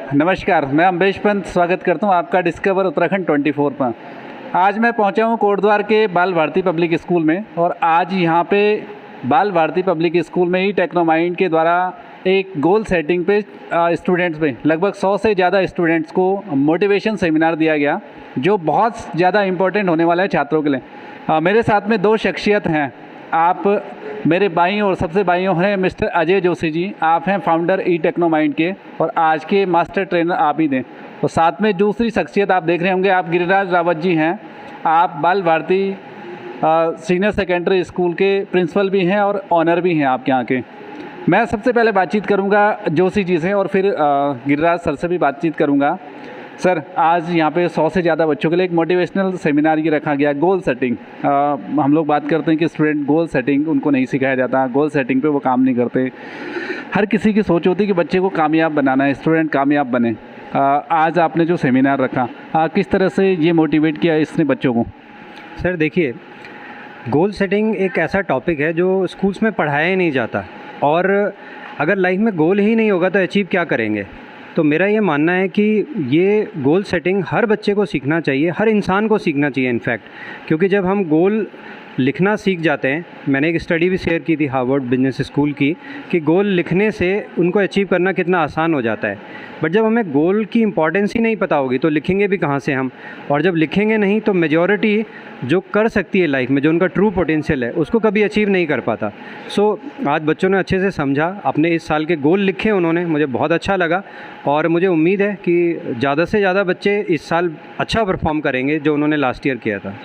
नमस्कार, मैं अम्बेश पंत स्वागत करता हूं आपका डिस्कवर उत्तराखंड 24 पर। आज मैं पहुंचा हूं कोटद्वार के बाल भारती पब्लिक स्कूल में और आज यहां पे बाल भारती पब्लिक स्कूल में ही टेक्नोमाइंड के द्वारा एक गोल सेटिंग पे स्टूडेंट्स में लगभग 100 से ज़्यादा स्टूडेंट्स को मोटिवेशन सेमिनार दिया गया, जो बहुत ज़्यादा इम्पोर्टेंट होने वाला है छात्रों के लिए। मेरे साथ में दो शख्सियत हैं। आप मेरे बाईं और सबसे बाईं हैं मिस्टर अजय जोशी जी। आप हैं फाउंडर ई टेक्नोमाइंड के और आज के मास्टर ट्रेनर आप ही दें। और साथ में दूसरी शख्सियत आप देख रहे होंगे, आप गिरिराज रावत जी हैं। आप बाल भारती सीनियर सेकेंडरी स्कूल के प्रिंसिपल भी हैं और ऑनर भी हैं आपके यहाँ के। मैं सबसे पहले बातचीत करूँगा जोशी जी से और फिर गिरिराज सर से भी बातचीत करूँगा। सर, आज यहाँ पे 100 से ज़्यादा बच्चों के लिए एक मोटिवेशनल सेमिनार ये रखा गया, गोल सेटिंग। हम लोग बात करते हैं कि स्टूडेंट गोल सेटिंग उनको नहीं सिखाया जाता, गोल सेटिंग पे वो काम नहीं करते। हर किसी की सोच होती है कि बच्चे को कामयाब बनाना है, स्टूडेंट कामयाब बने। आज आपने जो सेमिनार रखा, किस तरह से ये मोटिवेट किया इसने बच्चों को? सर देखिए, गोल सेटिंग एक ऐसा टॉपिक है जो स्कूल्स में पढ़ाया ही नहीं जाता, और अगर लाइफ में गोल ही नहीं होगा तो अचीव क्या करेंगे। तो मेरा ये मानना है कि ये गोल सेटिंग हर बच्चे को सीखना चाहिए, हर इंसान को सीखना चाहिए इनफैक्ट, क्योंकि जब हम गोल लिखना सीख जाते हैं, मैंने एक स्टडी भी शेयर की थी हार्वर्ड बिजनेस स्कूल की, कि गोल लिखने से उनको अचीव करना कितना आसान हो जाता है। बट जब हमें गोल की इंपॉर्टेंस ही नहीं पता होगी तो लिखेंगे भी कहाँ से हम, और जब लिखेंगे नहीं तो मेजॉरिटी जो कर सकती है लाइफ में, जो उनका ट्रू पोटेंशियल है, उसको कभी अचीव नहीं कर पाता। सो आज बच्चों ने अच्छे से समझा, अपने इस साल के गोल लिखे उन्होंने, मुझे बहुत अच्छा लगा, और मुझे उम्मीद है कि ज़्यादा से ज़्यादा बच्चे इस साल अच्छा परफॉर्म करेंगे जो उन्होंने लास्ट ईयर किया था।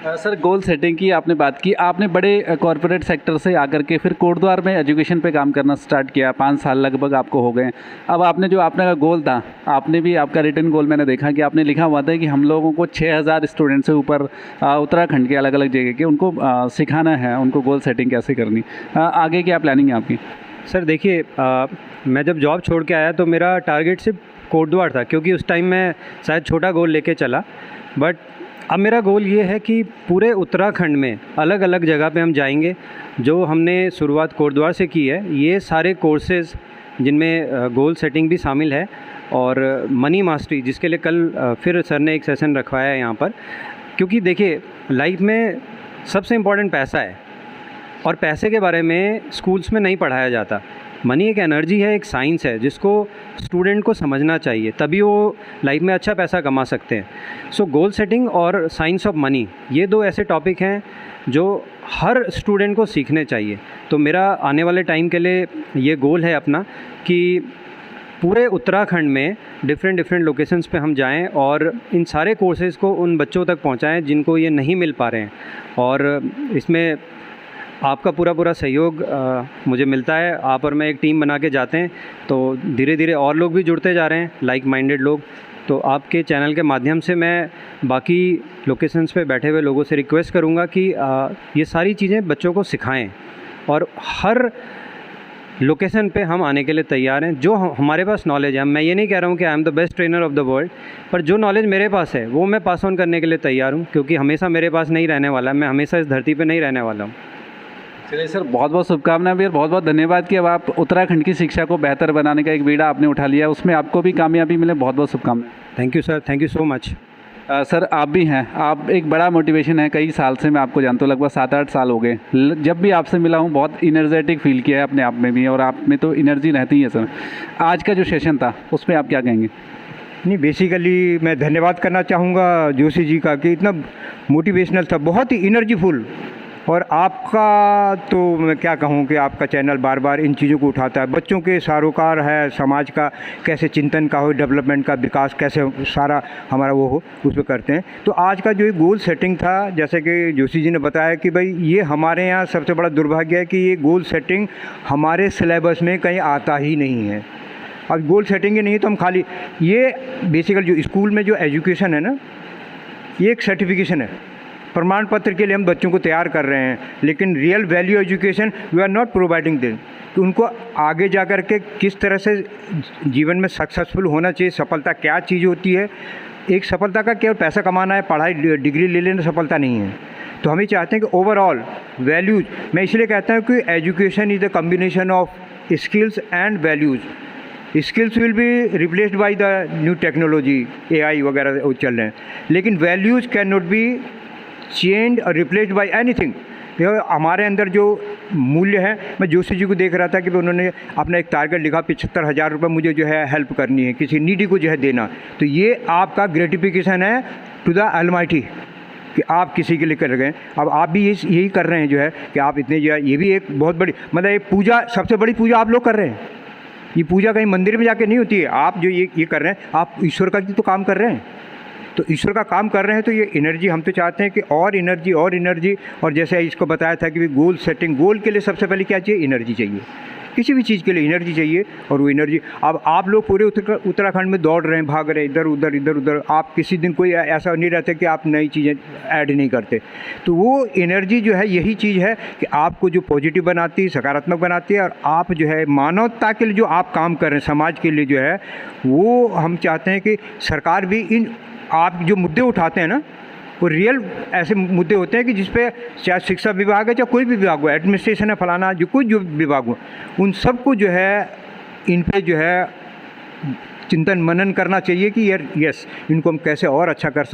सर, गोल सेटिंग की आपने बात की। आपने बड़े कॉरपोरेट सेक्टर से आकर के फिर कोटद्वार में एजुकेशन पे काम करना स्टार्ट किया, 5 साल लगभग आपको हो गए। अब आपने जो आपका गोल था, आपने भी आपका रिटन गोल मैंने देखा कि आपने लिखा हुआ था कि हम लोगों को 6000 स्टूडेंट से ऊपर उत्तराखंड के अलग अलग जगह के उनको सिखाना है, उनको गोल सेटिंग कैसे करनी। आगे क्या प्लानिंग है आपकी? सर देखिए, मैं जब जॉब छोड़ के आया तो मेरा टारगेट सिर्फ कोटद्वार था, क्योंकि उस टाइम मैं शायद छोटा गोल लेके चला। बट अब मेरा गोल ये है कि पूरे उत्तराखंड में अलग अलग जगह पे हम जाएंगे। जो हमने शुरुआत कोटद्वार से की है, ये सारे कोर्सेज़ जिनमें गोल सेटिंग भी शामिल है और मनी मास्टरी, जिसके लिए कल फिर सर ने एक सेशन रखवाया है यहाँ पर। क्योंकि देखिए, लाइफ में सबसे इम्पॉर्टेंट पैसा है, और पैसे के बारे में स्कूल्स में नहीं पढ़ाया जाता। मनी एक एनर्जी है, एक साइंस है, जिसको स्टूडेंट को समझना चाहिए, तभी वो लाइफ में अच्छा पैसा कमा सकते हैं। सो गोल सेटिंग और साइंस ऑफ मनी, ये दो ऐसे टॉपिक हैं जो हर स्टूडेंट को सीखने चाहिए। तो मेरा आने वाले टाइम के लिए ये गोल है अपना कि पूरे उत्तराखंड में डिफरेंट लोकेशंस पे हम जाएं और इन सारे कोर्सेज़ को उन बच्चों तक पहुंचाएं जिनको ये नहीं मिल पा रहे हैं। और इसमें आपका पूरा सहयोग मुझे मिलता है। आप और मैं एक टीम बना के जाते हैं, तो धीरे धीरे और लोग भी जुड़ते जा रहे हैं, लाइक माइंडेड लोग। तो आपके चैनल के माध्यम से मैं बाकी लोकेशंस पे बैठे हुए लोगों से रिक्वेस्ट करूँगा कि ये सारी चीज़ें बच्चों को सिखाएं, और हर लोकेशन पे हम आने के लिए तैयार हैं। जो हमारे पास नॉलेज है, मैं ये नहीं कह रहा हूँ कि I am the best trainer of the world, पर जो नॉलेज मेरे पास है वो मैं पास ऑन करने के लिए तैयार हूँ, क्योंकि हमेशा मेरे पास नहीं रहने वाला है, मैं हमेशा इस धरती पर नहीं रहने वाला हूँ। चलिए सर, बहुत बहुत शुभकामनाएं भी और बहुत बहुत धन्यवाद कि अब आप उत्तराखंड की शिक्षा को बेहतर बनाने का एक बीड़ा आपने उठा लिया, उसमें आपको भी कामयाबी मिले। बहुत बहुत शुभकामनाएं। Thank you sir, thank you so much. Sir, आप भी हैं, आप एक बड़ा मोटिवेशन है। कई साल से मैं आपको जानता हूँ, लगभग 7-8 साल हो गए। जब भी आपसे मिला हूँ बहुत इनर्जेटिक फील किया है अपने आप में भी, और आप में तो एनर्जी रहती है सर। आज का जो सेशन था उस पर आप क्या कहेंगे? नहीं, बेसिकली मैं धन्यवाद करना चाहूँगा जोशी जी का कि इतना मोटिवेशनल था, बहुत ही एनर्जीफुल। और आपका तो मैं क्या कहूँ कि आपका चैनल बार बार इन चीज़ों को उठाता है, बच्चों के सरोकार है, समाज का कैसे चिंतन का हो, डेवलपमेंट का विकास कैसे सारा हमारा वो हो, उस पर करते हैं। तो आज का जो एक गोल सेटिंग था, जैसे कि जोशी जी ने बताया कि भाई ये हमारे यहाँ सबसे बड़ा दुर्भाग्य है कि ये गोल सेटिंग हमारे सिलेबस में कहीं आता ही नहीं है। अब गोल सेटिंग ही नहीं तो हम खाली ये बेसिकली जो स्कूल में जो एजुकेशन है ना, ये एक सर्टिफिकेशन है, प्रमाण पत्र के लिए हम बच्चों को तैयार कर रहे हैं, लेकिन real value education we are not providing them. तो उनको आगे जा कर के किस तरह से जीवन में सक्सेसफुल होना चाहिए, सफलता क्या चीज़ होती है। एक सफलता का केवल पैसा कमाना है, पढ़ाई डिग्री ले लेना सफलता नहीं है। तो हम ये चाहते हैं कि ओवरऑल वैल्यूज़, मैं इसलिए कहता हूँ कि education is the combination of skills and values. Skills will be replaced by the new technology, AI वगैरह वो चल रहे हैं, लेकिन values can not be change और रिप्लेस्ड बाय एनीथिंग। हमारे अंदर जो मूल्य है, मैं जोशी जी को देख रहा था कि उन्होंने अपना एक टारगेट लिखा 75,000 रुपये मुझे जो है हेल्प करनी है, किसी नीडी को जो है देना। तो ये आपका ग्रेटिफिकेशन है टू द अलमाइटी कि आप किसी के लिए कर गए। अब आप भी यही कर रहे हैं जो है कि आप इतने जो है, ये भी एक बहुत बड़ी मतलब एक पूजा, सबसे बड़ी पूजा आप लोग कर रहे हैं। ये पूजा कहीं मंदिर में जाके नहीं होती है, आप जो ये कर रहे हैं, आप ईश्वर का तो काम कर रहे हैं। तो ईश्वर का काम कर रहे हैं, तो ये एनर्जी हम तो चाहते हैं कि और एनर्जी। और जैसे इसको बताया था कि गोल सेटिंग, गोल के लिए सबसे पहले क्या चाहिए? एनर्जी चाहिए। किसी भी चीज़ के लिए एनर्जी चाहिए, और वो एनर्जी अब आप लोग पूरे उत्तराखंड में दौड़ रहे हैं, भाग रहे हैं इधर उधर। आप किसी दिन कोई ऐसा नहीं रहता कि आप नई चीज़ें ऐड नहीं करते। तो वो एनर्जी जो है, यही चीज़ है कि आपको जो पॉजिटिव बनाती है, सकारात्मक बनाती है। और आप जो है मानवता के लिए जो आप काम कर रहे हैं, समाज के लिए जो है, वो हम चाहते हैं कि सरकार भी इन आप जो मुद्दे उठाते हैं ना, वो रियल ऐसे मुद्दे होते हैं कि जिस पे चाहे शिक्षा विभाग है, चाहे कोई भी विभाग हो, एडमिनिस्ट्रेशन है, फलाना जो विभाग हो, उन सबको जो है इन पे जो है चिंतन मनन करना चाहिए कि यार यस, इनको हम कैसे और अच्छा कर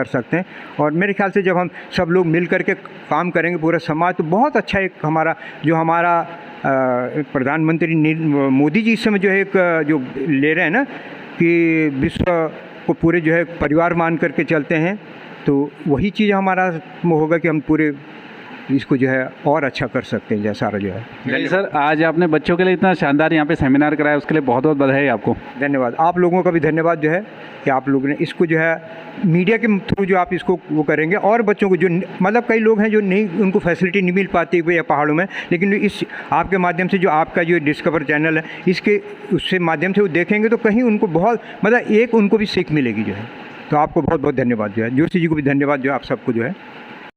सकते हैं। और मेरे ख्याल से जब हम सब लोग मिल करके काम करेंगे, पूरा समाज, तो बहुत अच्छा एक हमारा प्रधानमंत्री मोदी जी इस समय जो है एक जो ले रहे हैं ना कि विश्व को पूरे जो है परिवार मान करके चलते हैं, तो वही चीज़ हमारा होगा कि हम पूरे इसको जो है और अच्छा कर सकते हैं, जैसा जो है। जी सर, आज आपने बच्चों के लिए इतना शानदार यहाँ पे सेमिनार कराया, उसके लिए बहुत बहुत बधाई आपको। धन्यवाद। आप लोगों का भी धन्यवाद जो है कि आप लोगों ने इसको जो है मीडिया के थ्रू जो आप इसको वो करेंगे, और बच्चों को जो मतलब कई लोग हैं जो नहीं, उनको फैसिलिटी नहीं मिल पाती है पहाड़ों में, लेकिन इस आपके माध्यम से जो आपका जो डिस्कवर चैनल है, इसके उससे माध्यम से वो देखेंगे तो कहीं उनको बहुत मतलब एक उनको भी सीख मिलेगी जो है। तो आपको बहुत बहुत धन्यवाद जो है, जोशी जी को भी धन्यवाद जो है, आप सबको जो है।